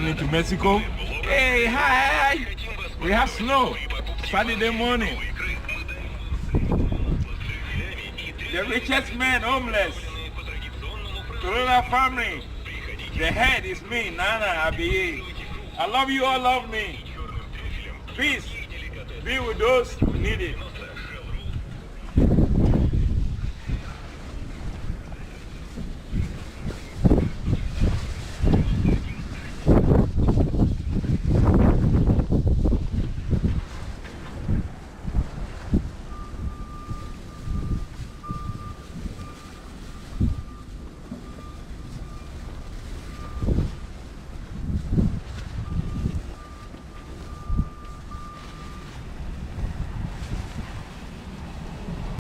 traveling to Mexico. Hey, hi! We have snow. Saturday morning. The richest man homeless. Corona family. The head is me, Nana Abiye. I love you all, love me. Peace. Be with those who need it.